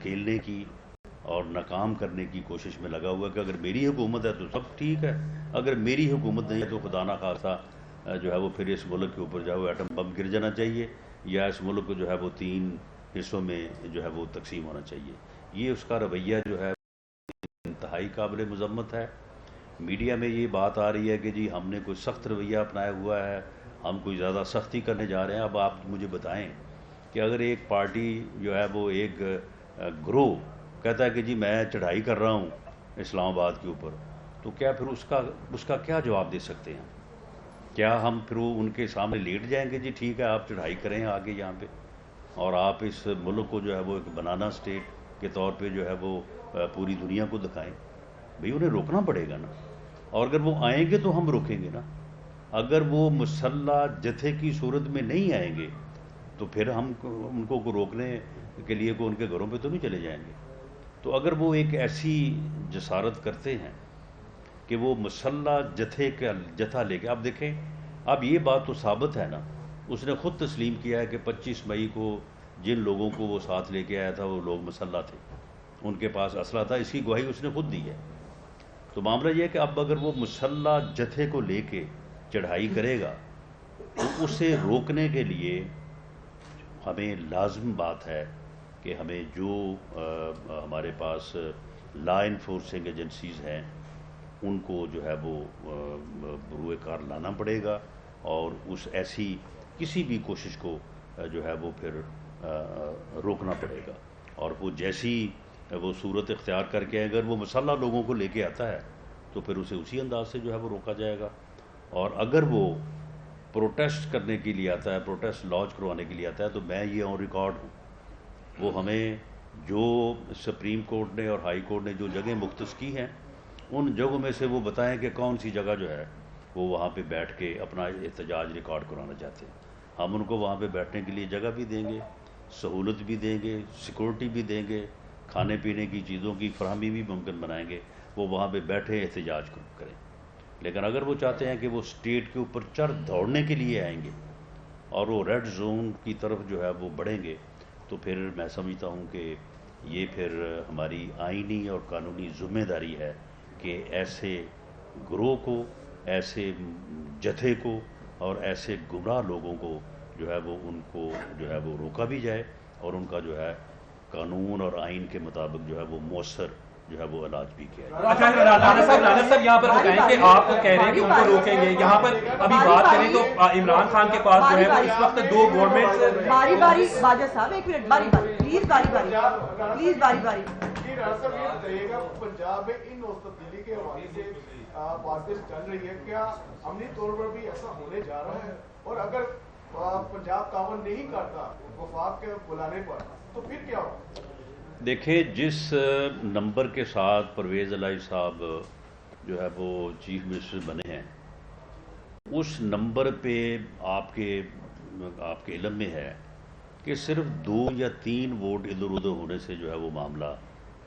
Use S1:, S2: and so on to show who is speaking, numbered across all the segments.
S1: دھکیلنے کی اور ناکام کرنے کی کوشش میں لگا ہوا ہے کہ اگر میری حکومت ہے تو سب ٹھیک ہے، اگر میری حکومت نہیں ہے تو خدا نخواستہ جو ہے وہ پھر اس ملک کے اوپر جو ہے وہ ایٹم بم گر جانا چاہیے، یا اس ملک کو جو ہے وہ 3 حصوں میں جو ہے وہ تقسیم ہونا چاہیے۔ یہ اس کا رویہ جو ہے انتہائی قابل مذمت ہے۔ میڈیا میں یہ بات آ رہی ہے کہ جی ہم نے کوئی سخت رویہ اپنایا ہوا ہے، ہم کوئی زیادہ سختی کرنے جا رہے ہیں۔ اب آپ مجھے بتائیں کہ اگر ایک پارٹی جو ہے وہ ایک گروہ کہتا ہے کہ جی میں چڑھائی کر رہا ہوں اسلام آباد کے اوپر، تو کیا پھر اس کا کیا جواب دے سکتے ہیں؟ کیا ہم پھر ان کے سامنے لیٹ جائیں گے جی ٹھیک ہے آپ چڑھائی کریں آگے یہاں پہ، اور آپ اس ملک کو جو ہے وہ ایک بنانا اسٹیٹ کے طور پہ جو ہے وہ پوری دنیا کو دکھائیں؟ بھئی انہیں روکنا پڑے گا نا، اور اگر وہ آئیں گے تو ہم روکیں گے نا۔ اگر وہ مسلح جتھے کی صورت میں نہیں آئیں گے تو پھر ہم ان کو روکنے کے لیے ان کے گھروں پہ تو نہیں چلے جائیں گے۔ تو اگر وہ ایک ایسی جسارت کرتے ہیں کہ وہ مسلح جتھا لے کے، اب دیکھیں اب یہ بات تو ثابت ہے نا، اس نے خود تسلیم کیا ہے کہ 25 مئی کو جن لوگوں کو وہ ساتھ لے کے آیا تھا وہ لوگ مسلح تھے، ان کے پاس اسلحہ تھا، اس کی گواہی اس نے خود دی ہے۔ تو معاملہ یہ ہے کہ اب اگر وہ مسلح جتھے کو لے کے چڑھائی کرے گا تو اسے روکنے کے لیے ہمیں لازم بات ہے کہ ہمیں جو ہمارے پاس لا انفورسنگ ایجنسیز ہیں ان کو جو ہے وہ بروئے کار لانا پڑے گا، اور اس ایسی کسی بھی کوشش کو جو ہے وہ پھر روکنا پڑے گا، اور وہ جیسی وہ صورت اختیار کر کے اگر وہ مسلح لوگوں کو لے کے آتا ہے تو پھر اسے اسی انداز سے جو ہے وہ روکا جائے گا۔ اور اگر وہ پروٹیسٹ کرنے کے لیے آتا ہے، پروٹیسٹ لانچ کروانے کے لیے آتا ہے، تو میں یہ آن ریکارڈ ہوں، وہ ہمیں جو سپریم کورٹ نے اور ہائی کورٹ نے جو جگہیں مختص کی ہیں ان جگہوں میں سے وہ بتائیں کہ کون سی جگہ جو ہے وہ وہاں پہ بیٹھ کے اپنا احتجاج ریکارڈ کرانا چاہتے ہیں۔ ہم ان کو وہاں پہ بیٹھنے کے لیے جگہ بھی دیں گے، سہولت بھی دیں گے، سیکورٹی بھی دیں گے، کھانے پینے کی چیزوں کی فراہمی بھی ممکن بنائیں گے، وہ وہاں پہ بیٹھے احتجاج کریں۔ لیکن اگر وہ چاہتے ہیں کہ وہ اسٹیٹ کے اوپر چڑھ دوڑنے کے لیے آئیں گے اور وہ ریڈ زون کی طرف جو ہے وہ بڑھیں گے، تو پھر میں سمجھتا ہوں کہ یہ پھر ہماری آئینی اور قانونی ذمہ داری ہے کہ ایسے گروہ کو، ایسے جتھے کو اور ایسے گمراہ لوگوں کو جو ہے وہ ان کو جو ہے وہ روکا بھی جائے، اور ان کا جو ہے قانون اور آئین کے مطابق جو ہے وہ مؤثر جو ہے وہ علاج بھی کیا جائے۔
S2: اچھا رانا صاحب یہاں پر بتائیں کہ آپ کہہ رہے ہیں کہ ان کو روکیں گے، یہاں پر ابھی بات کریں تو عمران خان کے پاس جو ہے وہ اس وقت 2 گورنمنٹ
S3: باری باجا صاحب ایک منٹ، باری پلیز پلیز باری
S4: پنجاب میں ان تبدیلی کے حوالے سے باتیں چل رہی ہے، کیا عملی طور پر بھی ایسا ہونے جا رہا ہے؟ اور اگر پنجاب تعاون نہیں کرتا وفاق کے بلانے پر تو پھر کیا ہوگا؟
S1: دیکھیں جس نمبر کے ساتھ پرویز الہی صاحب جو ہے وہ چیف منسٹر بنے ہیں، اس نمبر پہ آپ کے علم میں ہے کہ صرف 2 یا 3 ووٹ ادھر ادھر ہونے سے جو ہے وہ معاملہ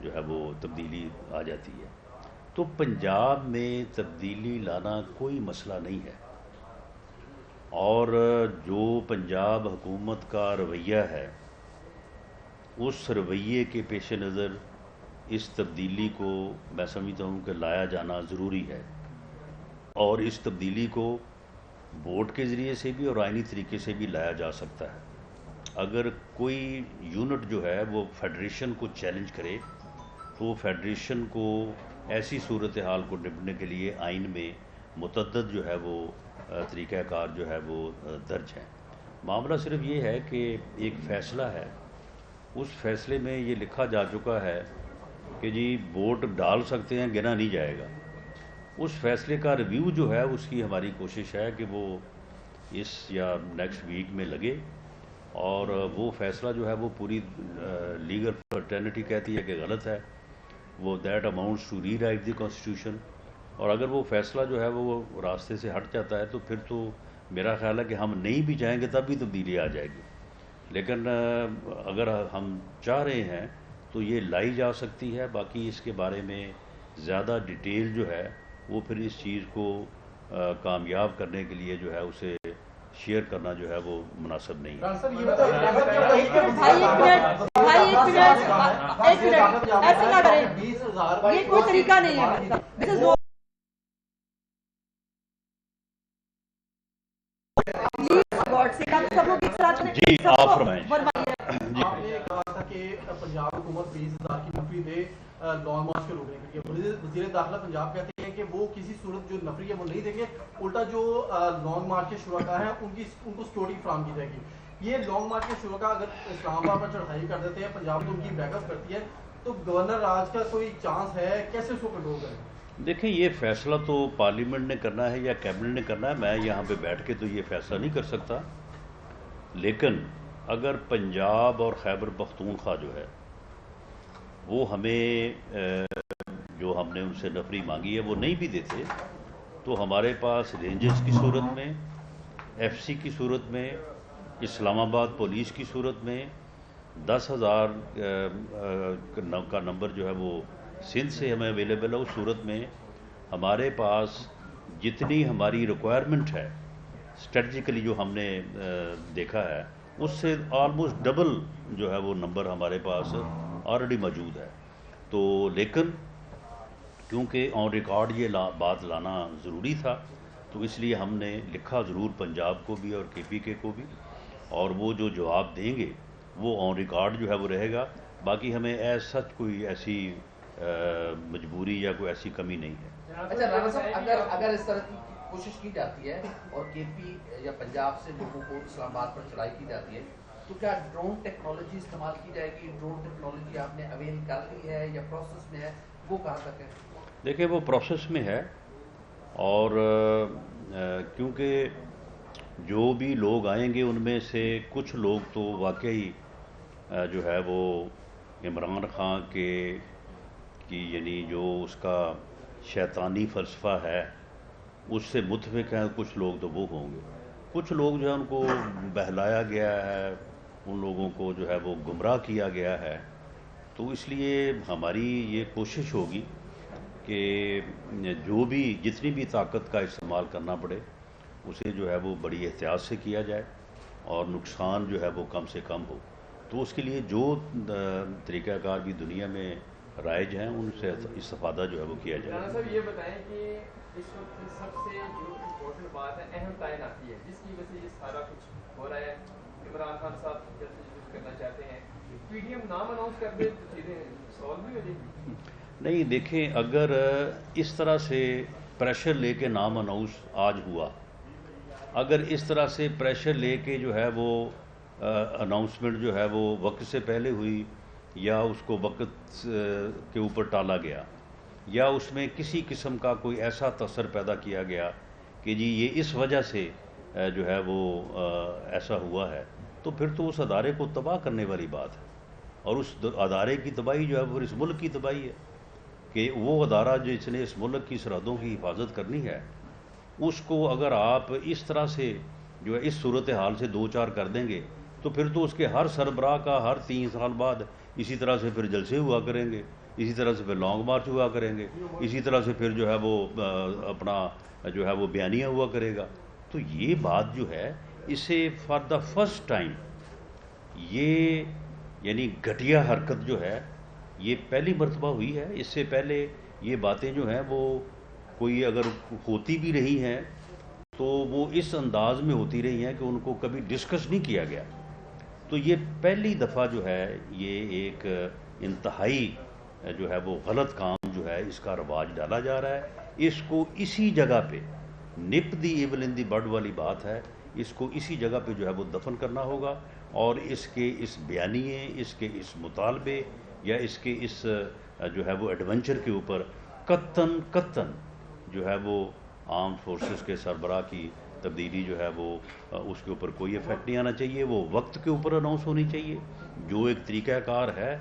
S1: جو ہے وہ تبدیلی آ جاتی ہے۔ تو پنجاب میں تبدیلی لانا کوئی مسئلہ نہیں ہے، اور جو پنجاب حکومت کا رویہ ہے اس رویے کے پیش نظر اس تبدیلی کو میں سمجھتا ہوں کہ لایا جانا ضروری ہے، اور اس تبدیلی کو ووٹ کے ذریعے سے بھی اور آئینی طریقے سے بھی لایا جا سکتا ہے۔ اگر کوئی یونٹ جو ہے وہ فیڈریشن کو چیلنج کرے تو وہ فیڈریشن کو ایسی صورتحال کو نپٹنے کے لیے آئین میں متعدد جو ہے وہ طریقہ کار جو ہے وہ درج ہیں۔ معاملہ صرف یہ ہے کہ ایک فیصلہ ہے، اس فیصلے میں یہ لکھا جا چکا ہے کہ جی ووٹ ڈال سکتے ہیں، گنا نہیں جائے گا۔ اس فیصلے کا ریویو جو ہے اس کی ہماری کوشش ہے کہ وہ اس یا نیکسٹ ویک میں لگے، اور وہ فیصلہ جو ہے وہ پوری لیگل فرٹرنیٹی کہتی ہے کہ غلط ہے، وہ that amounts to rewrite the constitution, اور اگر وہ فیصلہ جو ہے وہ راستے سے ہٹ جاتا ہے تو پھر تو میرا خیال ہے کہ ہم نہیں بھی چاہیں گے تب بھی تبدیلی آ جائے گی۔ لیکن اگر ہم چاہ رہے ہیں تو یہ لائی جا سکتی ہے۔ باقی اس کے بارے میں زیادہ ڈیٹیل جو ہے وہ پھر اس چیز کو کامیاب کرنے کے لیے جو ہے اسے شیئر کرنا جو ہے وہ مناسب نہیں ہے۔
S3: ایسے نہ کریں, یہ کوئی طریقہ نہیں ہے.
S1: جی آپ فرمائیں.
S4: آپ نے کہا تھا کہ پنجاب حکومت 20,000 کی نفری دے لانگ مارچ کو روکنے کے لیے. وزیر داخلہ پنجاب کہتے ہیں کہ وہ کسی صورت جو نفری ہے وہ نہیں دیں گے, الٹا جو لانگ مارچ کے شرکا ہیں ان کو سیکورٹی فراہم کی جائے گی. یہ لانگ مارچ کے شرکا اگر اسلام آباد پر چڑھائی کر دیتے ہیں, پنجاب کو ان کی بیک اپ کرتی ہے, تو گورنر راج کا کوئی چانس ہے, کیسے اس کو کنٹرول کریں؟
S1: دیکھیں یہ فیصلہ تو پارلیمنٹ نے کرنا ہے یا کیبنٹ نے کرنا ہے. میں یہاں پہ بیٹھ کے تو یہ فیصلہ نہیں کر سکتا. لیکن اگر پنجاب اور خیبر پختونخوا جو ہے وہ ہمیں جو ہم نے ان سے نفری مانگی ہے وہ نہیں بھی دیتے, تو ہمارے پاس رینجرز کی صورت میں, ایف سی کی صورت میں, اسلام آباد پولیس کی صورت میں 10,000 کا نمبر جو ہے وہ سندھ سے ہمیں اویلیبل ہے. اس صورت میں ہمارے پاس جتنی ہماری ریکوائرمنٹ ہے اسٹریٹجیکلی جو ہم نے دیکھا ہے اس سے آلموسٹ ڈبل جو ہے وہ نمبر ہمارے پاس آلریڈی موجود ہے. تو لیکن کیونکہ آن ریکارڈ یہ بات لانا ضروری تھا, تو اس لیے ہم نے لکھا ضرور پنجاب کو بھی اور کے پی کے کو بھی, اور وہ جو جواب دیں گے وہ آن ریکارڈ جو ہے وہ رہے گا. باقی ہمیں سچ کوئی ایسی مجبوری یا کوئی ایسی کمی نہیں ہے.
S5: اچھا رانا صاحب, اگر اس طرح کی کوشش کی جاتی ہے اور کے پی یا پنجاب سے لوگوں کو اسلام آباد پر چڑھائی کی جاتی ہے, تو کیا ڈرون ٹیکنالوجی استعمال کی جائے گی؟ ڈرون ٹیکنالوجی آپ نے اویل کر لی ہے یا پروسیس میں ہے, وہ کہاں تک ہے؟
S1: دیکھیں وہ پروسیس میں ہے, اور کیونکہ جو بھی لوگ آئیں گے ان میں سے کچھ لوگ تو واقعی جو ہے وہ عمران خان کی یعنی جو اس کا شیطانی فلسفہ ہے اس سے متفق ہیں, کچھ لوگ تو وہ ہوں گے. کچھ لوگ جو ہے ان کو بہلایا گیا ہے, ان لوگوں کو جو ہے وہ گمراہ کیا گیا ہے. تو اس لیے ہماری یہ کوشش ہوگی کہ جو بھی جتنی بھی طاقت کا استعمال کرنا پڑے اسے جو ہے وہ بڑی احتیاط سے کیا جائے اور نقصان جو ہے وہ کم سے کم ہو. تو اس کے لیے جو طریقہ کار بھی دنیا میں رائج ہیں ان سے استفادہ جو ہے وہ کیا جائے.
S6: رانا صاحب یہ بتائیں کہ اس وقت سب سے جو امپورٹنٹ بات ہے, اہم تعین آتی ہے جس کی وجہ سے یہ سارا کچھ ہو رہا ہے. عمران خان صاحب جلد سے جلد کرنا چاہتے ہیں, پی ڈی ایم نام اناؤنس کر دے تو چیزیں سالو بھی ہو جائیں گی.
S1: نہیں دیکھیں, اگر اس طرح سے پریشر لے کے نام اناؤنس آج ہوا, اگر اس طرح سے پریشر لے کے جو ہے وہ اناؤنسمنٹ جو ہے وہ وقت سے پہلے ہوئی یا اس کو وقت کے اوپر ٹالا گیا یا اس میں کسی قسم کا کوئی ایسا تاثر پیدا کیا گیا کہ جی یہ اس وجہ سے جو ہے وہ ایسا ہوا ہے, تو پھر تو اس ادارے کو تباہ کرنے والی بات ہے. اور اس ادارے کی تباہی جو ہے وہ اس ملک کی تباہی ہے کہ وہ ادارہ جس نے اس ملک کی سرحدوں کی حفاظت کرنی ہے اس کو اگر آپ اس طرح سے جو ہے اس صورتحال سے دو چار کر دیں گے تو پھر تو اس کے ہر سربراہ کا ہر 3 سال بعد اسی طرح سے پھر جلسے ہوا کریں گے, اسی طرح سے پھر لانگ مارچ ہوا کریں گے, اسی طرح سے پھر جو ہے وہ اپنا جو ہے وہ بیانیہ ہوا کرے گا. تو یہ بات جو ہے اسے فار دا فرسٹ ٹائم یہ یعنی گھٹیا حرکت جو ہے یہ پہلی مرتبہ ہوئی ہے. اس سے پہلے یہ باتیں جو ہیں وہ کوئی اگر ہوتی بھی رہی ہیں تو وہ اس انداز میں ہوتی رہی ہیں کہ ان کو کبھی ڈسکس نہیں کیا گیا. تو یہ پہلی دفعہ جو ہے یہ ایک انتہائی جو ہے وہ غلط کام جو ہے اس کا رواج ڈالا جا رہا ہے. اس کو اسی جگہ پہ نپ دی ایول ان دی بڈ والی بات ہے, اس کو اسی جگہ پہ جو ہے وہ دفن کرنا ہوگا اور اس کے اس بیانیے, اس کے اس مطالبے یا اس کے اس جو ہے وہ ایڈونچر کے اوپر قطعاً جو ہے وہ آرم فورسز کے سربراہ کی تبدیلی جو ہے وہ اس کے اوپر کوئی افیکٹ نہیں آنا چاہیے. وہ وقت کے اوپر اناؤنس ہونی چاہیے جو ایک طریقہ کار ہے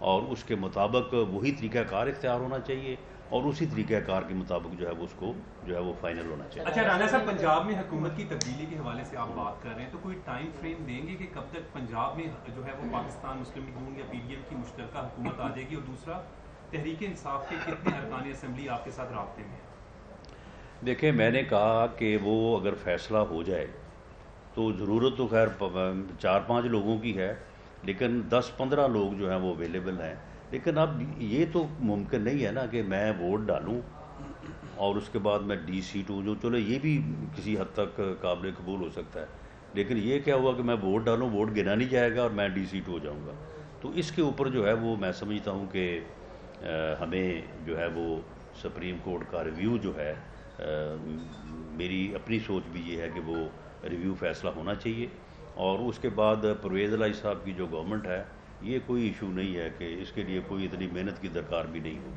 S1: اور اس کے مطابق وہی طریقہ کار اختیار ہونا چاہیے اور اسی طریقہ کار کے مطابق جو ہے وہ اس کو جو ہے وہ فائنل ہونا چاہیے.
S2: اچھا رانا صاحب, پنجاب میں حکومت کی تبدیلی کے حوالے سے آپ بات کر رہے ہیں, تو کوئی ٹائم فریم دیں گے کہ کب تک پنجاب میں جو ہے وہ پاکستان مسلم لیگ نون یا پی ڈی ایم کی مشترکہ حکومت آ جائے گی؟ اور دوسرا, تحریک انصاف کے کتنے ارکان اسمبلی آپ کے ساتھ رابطے میں ہیں؟
S1: دیکھیں میں نے کہا کہ وہ اگر فیصلہ ہو جائے تو ضرورت تو خیر 4-5 لوگوں کی ہے, لیکن 10-15 لوگ جو ہیں وہ اویلیبل ہیں. لیکن اب یہ تو ممکن نہیں ہے نا کہ میں ووٹ ڈالوں اور اس کے بعد میں ڈی سیٹ ہوں. جو چلو یہ بھی کسی حد تک قابل قبول ہو سکتا ہے، لیکن یہ کیا ہوا کہ میں ووٹ ڈالوں، ووٹ گنا نہیں جائے گا اور میں ڈی سیٹ ہو جاؤں گا. تو اس کے اوپر جو ہے وہ میں سمجھتا ہوں کہ ہمیں جو ہے وہ سپریم کورٹ کا ریویو جو ہے، میری اپنی سوچ بھی یہ ہے کہ وہ ریویو فیصلہ ہونا چاہیے. اور اس کے بعد پرویز الہی صاحب کی جو گورنمنٹ ہے، یہ کوئی ایشو نہیں ہے کہ اس کے لیے کوئی اتنی محنت کی درکار بھی نہیں ہوگی.